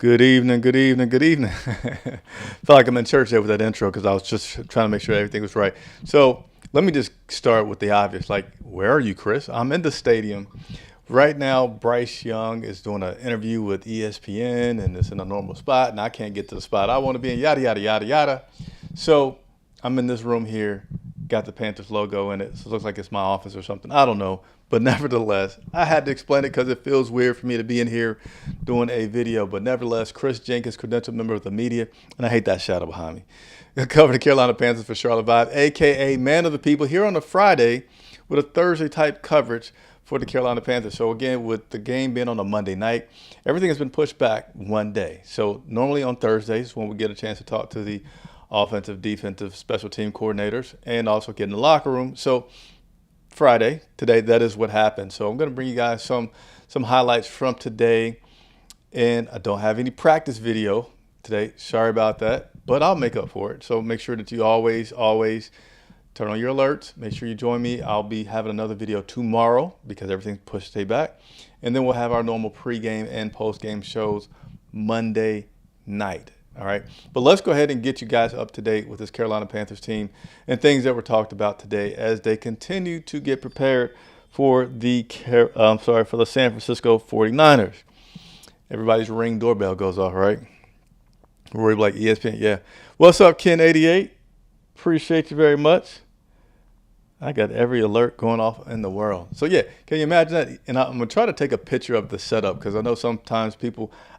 Good evening, good evening, good evening. Feel like I'm in church there with that intro because I was just trying to make sure everything was right. So let me just start with the obvious. Like, where are you, Chris? I'm in the stadium. Right now, Bryce Young is doing an interview with ESPN and it's in a normal spot, and I can't get to the spot I want to be in, yada, yada, yada, yada. So I'm in this room here, got the Panthers logo in it. So it looks like it's my office or something. I don't know. But nevertheless, I had to explain it because it feels weird for me to be in here doing a video. But nevertheless, Chris Jenkins, credentialed member of the media, and I hate that shadow behind me. I cover the Carolina Panthers for Charlotte Vibe, a.k.a. Man of the People, here on a Friday with a Thursday-type coverage for the Carolina Panthers. So again, with the game being on a Monday night, everything has been pushed back one day. So normally on Thursdays when we get a chance to talk to the offensive, defensive, special team coordinators and also get in the locker room. So Friday, today, that is what happened. So I'm going to bring you guys some highlights from today. And I don't have any practice video today. Sorry about that, but I'll make up for it. So make sure that you always turn on your alerts. Make sure you join me. I'll be having another video tomorrow because everything's pushed today back. And then we'll have our normal pregame and postgame shows Monday night. All right. But let's go ahead and get you guys up to date with this Carolina Panthers team and things that were talked about today as they continue to get prepared for the San Francisco 49ers. Everybody's Ring doorbell goes off, right? We're like ESPN. Yeah. What's up, Ken88? Appreciate you very much. I got every alert going off in the world. So yeah, can you imagine that? And I'm gonna try to take a picture of the setup because I know sometimes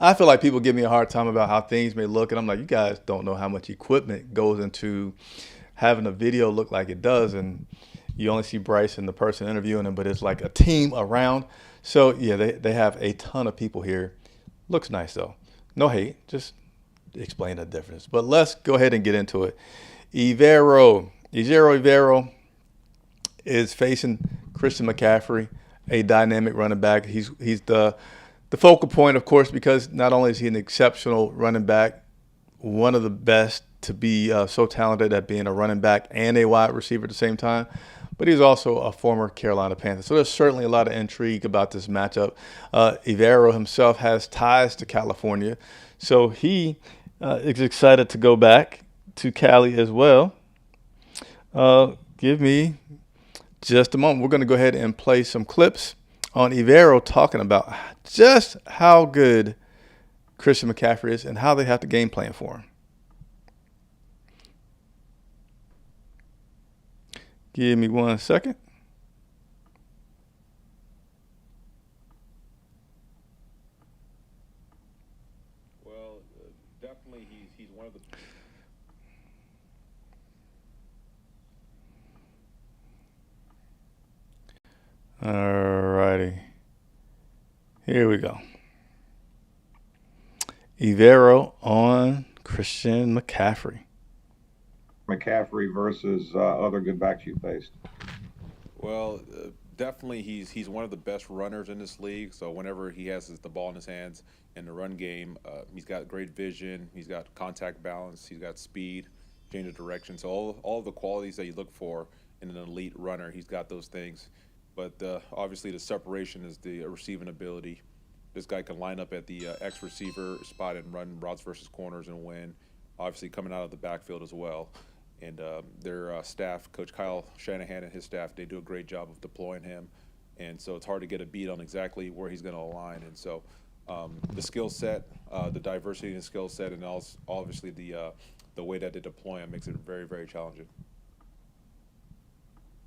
I feel like people give me a hard time about how things may look, and I'm like, you guys don't know how much equipment goes into having a video look like it does, and you only see Bryce and the person interviewing him, but it's like a team around. So yeah, they have a ton of people here. Looks nice though. No hate, just explain the difference. But let's go ahead and get into it. Ejiro Evero is facing Christian McCaffrey, a dynamic running back. He's the focal point, of course, because not only is he an exceptional running back, one of the best to be so talented at being a running back and a wide receiver at the same time, but he's also a former Carolina Panther. So there's certainly a lot of intrigue about this matchup. Evero himself has ties to California, so he is excited to go back to Cali as well. Give me just a moment. We're going to go ahead and play some clips on Evero talking about just how good Christian McCaffrey is and how they have to game plan for him. Give me 1 second. Well, definitely he's one of the. Alrighty. Here we go. Evero on Christian McCaffrey. McCaffrey versus other good backs you faced? Well, definitely he's one of the best runners in this league. So whenever he has the ball in his hands in the run game, he's got great vision. He's got contact balance. He's got speed, change of direction. So all the qualities that you look for in an elite runner, he's got those things. But obviously the separation is the receiving ability. This guy can line up at the X receiver spot and run routes versus corners and win. Obviously coming out of the backfield as well. And their staff, Coach Kyle Shanahan and his staff, they do a great job of deploying him. And so it's hard to get a beat on exactly where he's going to align. And so the skill set, the diversity in the skill set, and also obviously the way that they deploy him makes it very, very challenging.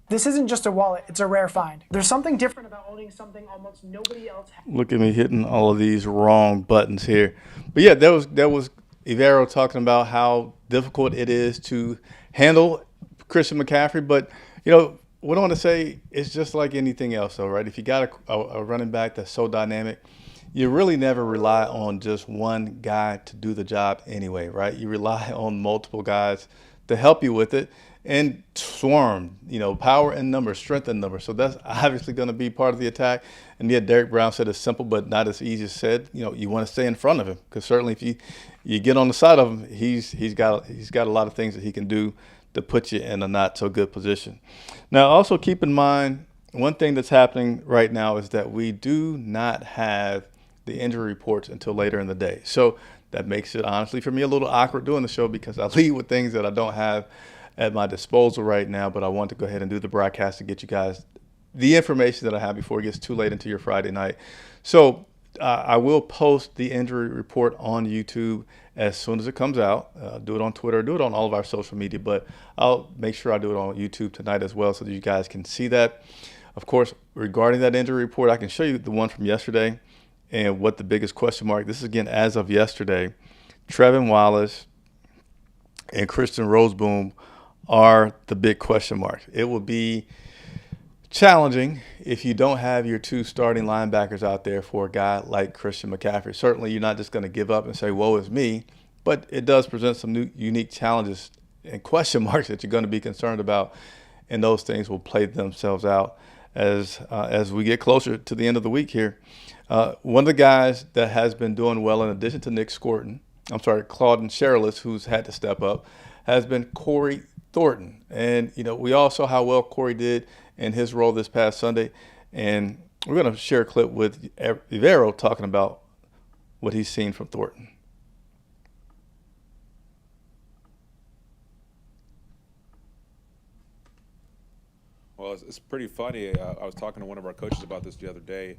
This isn't just a wallet, it's a rare find. There's something different about owning something almost nobody else has. Look at me hitting all of these wrong buttons here. But yeah, that was Evero talking about how difficult it is to handle Christian McCaffrey. But, you know, what I want to say is just like anything else, though, right? If you got a running back that's so dynamic, you really never rely on just one guy to do the job anyway, right? You rely on multiple guys to help you with it and swarm, you know, power in numbers, strength in numbers. So that's obviously going to be part of the attack. And yet Derek Brown said it's simple, but not as easy as said. You know, you want to stay in front of him because certainly if you get on the side of him, he's got a lot of things that he can do to put you in a not so good position. Now, also keep in mind, one thing that's happening right now is that we do not have the injury reports until later in the day. So that makes it, honestly, for me a little awkward doing the show because I lead with things that I don't have at my disposal right now, but I want to go ahead and do the broadcast to get you guys the information that I have before it gets too late into your Friday night. So I will post the injury report on YouTube as soon as it comes out. Do it on Twitter, do it on all of our social media, but I'll make sure I do it on YouTube tonight as well so that you guys can see that. Of course, regarding that injury report, I can show you the one from yesterday and what the biggest question mark. This is, again, as of yesterday. Trevin Wallace and Christian Roseboom are the big question marks. It will be challenging if you don't have your two starting linebackers out there for a guy like Christian McCaffrey. Certainly, you're not just going to give up and say, woe is me, but it does present some new, unique challenges and question marks that you're going to be concerned about, and those things will play themselves out as we get closer to the end of the week here. One of the guys that has been doing well, in addition to Claude Sherrillis, who's had to step up, has been Corey Thornton. And, we all saw how well Corey did in his role this past Sunday. And we're going to share a clip with Ivero talking about what he's seen from Thornton. Well, it's pretty funny. I was talking to one of our coaches about this the other day,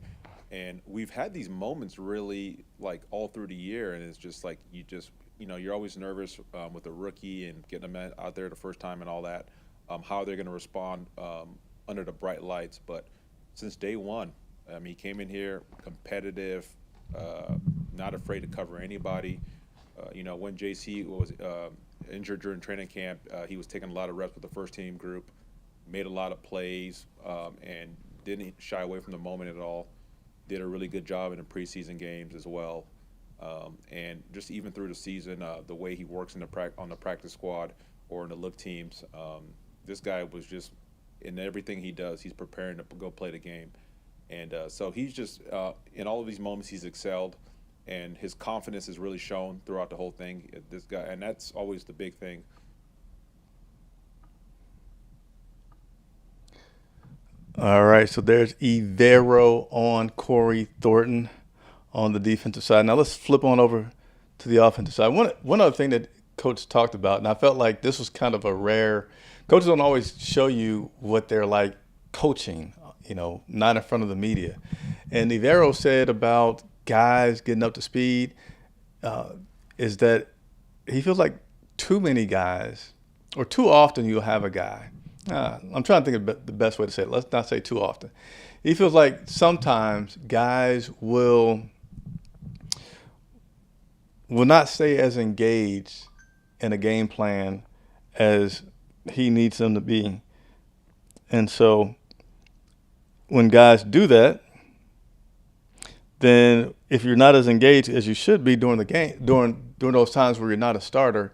and we've had these moments really like all through the year, and it's just like you're always nervous with a rookie and getting them out there the first time and all that, how they're going to respond under the bright lights. But since day one, he came in here competitive, not afraid to cover anybody. When JC was injured during training camp, he was taking a lot of reps with the first team group, made a lot of plays, and didn't shy away from the moment at all. Did a really good job in the preseason games as well. And just even through the season, the way he works on the practice squad or in the look teams, this guy was just, in everything he does, he's preparing to go play the game. And so he's just, in all of these moments, he's excelled, and his confidence is really shown throughout the whole thing. This guy, and that's always the big thing. All right, so there's Ivero on Corey Thornton on the defensive side. Now let's flip on over to the offensive side. One other thing that Coach talked about, and I felt like this was kind of a rare – coaches don't always show you what they're like coaching, not in front of the media. And Ivero said about guys getting up to speed is that he feels like too many guys, or too often you'll have a guy – I'm trying to think of the best way to say it. Let's not say too often. He feels like sometimes guys will not stay as engaged in a game plan as he needs them to be. And so when guys do that, then if you're not as engaged as you should be during the game, during those times where you're not a starter,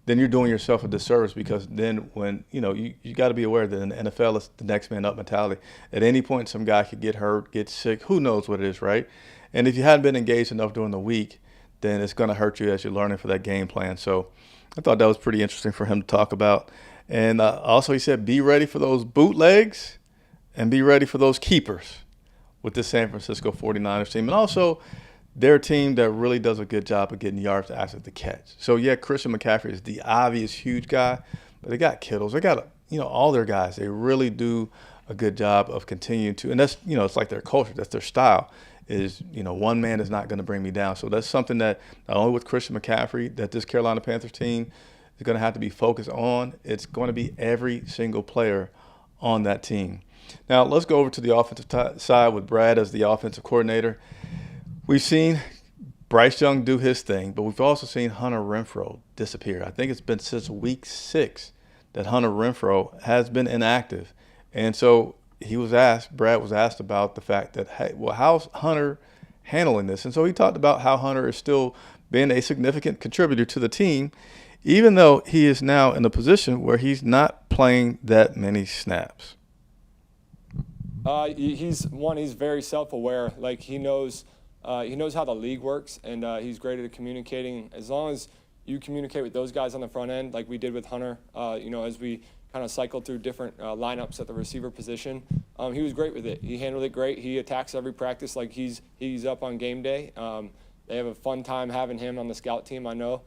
then you're doing yourself a disservice, because then when, you got to be aware that in the NFL, it's the next man up mentality. At any point, some guy could get hurt, get sick, who knows what it is, right? And if you hadn't been engaged enough during the week, then it's going to hurt you as you're learning for that game plan. So I thought that was pretty interesting for him to talk about. And also he said, be ready for those bootlegs and be ready for those keepers with the San Francisco 49ers team. And also, they're a team that really does a good job of getting yards after the catch. So, yeah, Christian McCaffrey is the obvious huge guy, but they got Kittles. They got, all their guys. They really do a good job of continuing to – and that's, it's like their culture. That's their style is, one man is not going to bring me down. So that's something that not only with Christian McCaffrey that this Carolina Panthers team is going to have to be focused on. It's going to be every single player on that team. Now, let's go over to the offensive side with Brad as the offensive coordinator. We've seen Bryce Young do his thing, but we've also seen Hunter Renfrow disappear. I think it's been since week 6 that Hunter Renfrow has been inactive. And so Brad was asked about the fact that, hey, well, how's Hunter handling this? And so he talked about how Hunter is still being a significant contributor to the team, even though he is now in a position where he's not playing that many snaps. He's very self-aware. Like, he knows how the league works, and he's great at communicating. As long as you communicate with those guys on the front end, like we did with Hunter, as we kind of cycled through different lineups at the receiver position, he was great with it. He handled it great. He attacks every practice like he's up on game day. They have a fun time having him on the scout team, I know.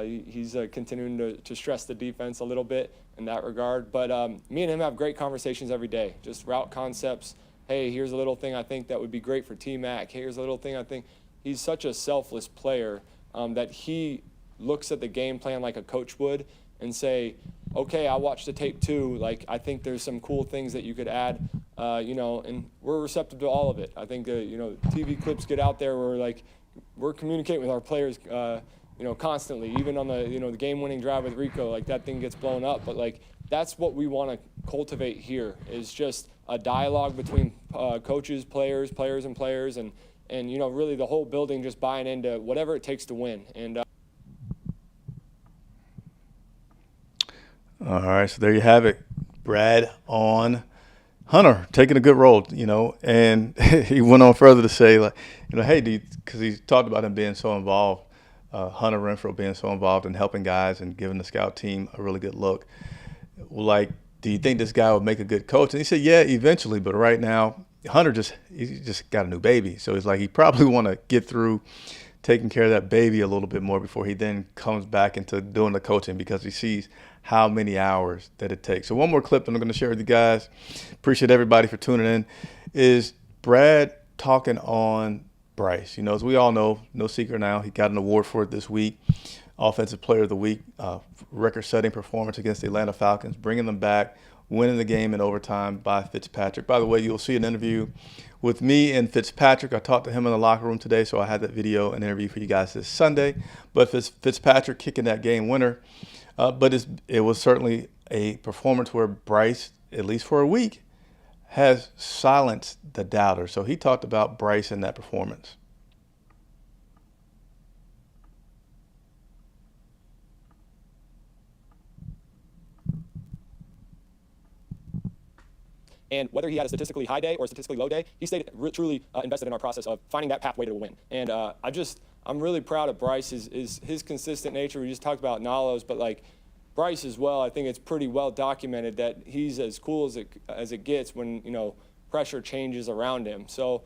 He's continuing to stress the defense a little bit in that regard. But me and him have great conversations every day, just route concepts. Hey, here's a little thing I think that would be great for T-Mac. Here's a little thing I think. He's such a selfless player that he looks at the game plan like a coach would and say, okay, I watched the tape too. Like, I think there's some cool things that you could add, and we're receptive to all of it. I think, TV clips get out there where, we're communicating with our players, constantly, even on the game-winning drive with Rico, that thing gets blown up. But, that's what we want to cultivate here is just a dialogue between coaches, players, and players, and really the whole building just buying into whatever it takes to win. And All right, so there you have it. Brad on Hunter taking a good role, and he went on further to say, hey, because he talked about him being so involved, Hunter Renfrow being so involved in helping guys and giving the scout team a really good look. Do you think this guy would make a good coach? And he said, yeah, eventually, but right now, Hunter he just got a new baby, so it's he probably want to get through taking care of that baby a little bit more before he then comes back into doing the coaching because he sees how many hours that it takes. So one more clip that I'm going to share with you guys. Appreciate everybody for tuning in. Is Brad talking on Bryce. As we all know, no secret now, he got an award for it this week. Offensive Player of the Week, record-setting performance against the Atlanta Falcons, bringing them back, winning the game in overtime by Fitzpatrick. By the way, you'll see an interview with me and Fitzpatrick. I talked to him in the locker room today, so I had that video and interview for you guys this Sunday. But Fitzpatrick kicking that game winner. But it was certainly a performance where Bryce, at least for a week, has silenced the doubters. So he talked about Bryce in that performance. And whether he had a statistically high day or a statistically low day, he stayed truly invested in our process of finding that pathway to a win. And I'm really proud of Bryce, is his consistent nature. We just talked about Nalos, but Bryce as well, I think it's pretty well documented that he's as cool as it gets when, pressure changes around him. So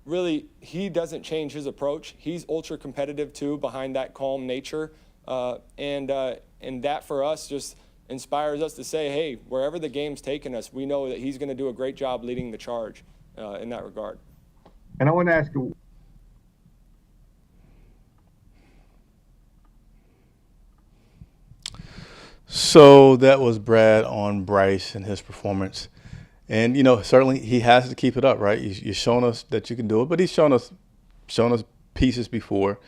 really, he doesn't change his approach. He's ultra competitive too, behind that calm nature. And that for us just inspires us to say, hey, wherever the game's taking us, we know that he's going to do a great job leading the charge in that regard. And I want to ask you, so that was Brad on Bryce and his performance. And, certainly he has to keep it up, right? You're showing us that you can do it, but he's shown us pieces before.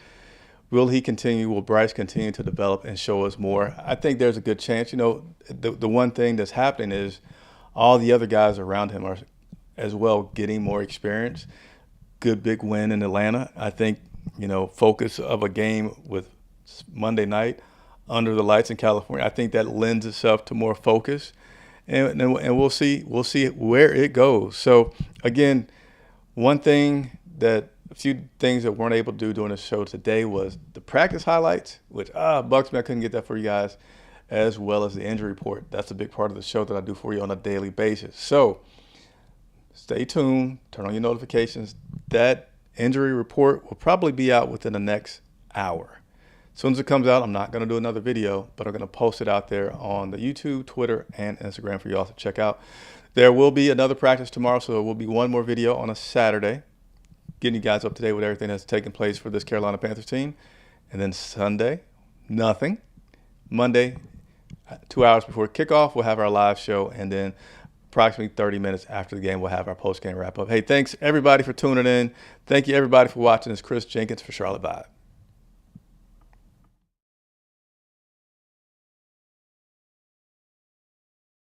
Will Bryce continue to develop and show us more? I think there's a good chance. The one thing that's happening is all the other guys around him are as well getting more experience. Good big win in Atlanta. I think, focus of a game with Monday night under the lights in California, I think that lends itself to more focus. And we'll see where it goes. So, again, a few things that weren't able to do during the show today was the practice highlights, which, bugs me, I couldn't get that for you guys, as well as the injury report. That's a big part of the show that I do for you on a daily basis. So stay tuned, turn on your notifications. That injury report will probably be out within the next hour. As soon as it comes out, I'm not going to do another video, but I'm going to post it out there on the YouTube, Twitter, and Instagram for you all to check out. There will be another practice tomorrow, so there will be one more video on a Saturday, getting you guys up to date with everything that's taking place for this Carolina Panthers team. And then Sunday, nothing. Monday, 2 hours before kickoff, we'll have our live show. And then approximately 30 minutes after the game, we'll have our post-game wrap-up. Hey, thanks, everybody, for tuning in. Thank you, everybody, for watching. It's Chris Jenkins for Charlotte Vibe.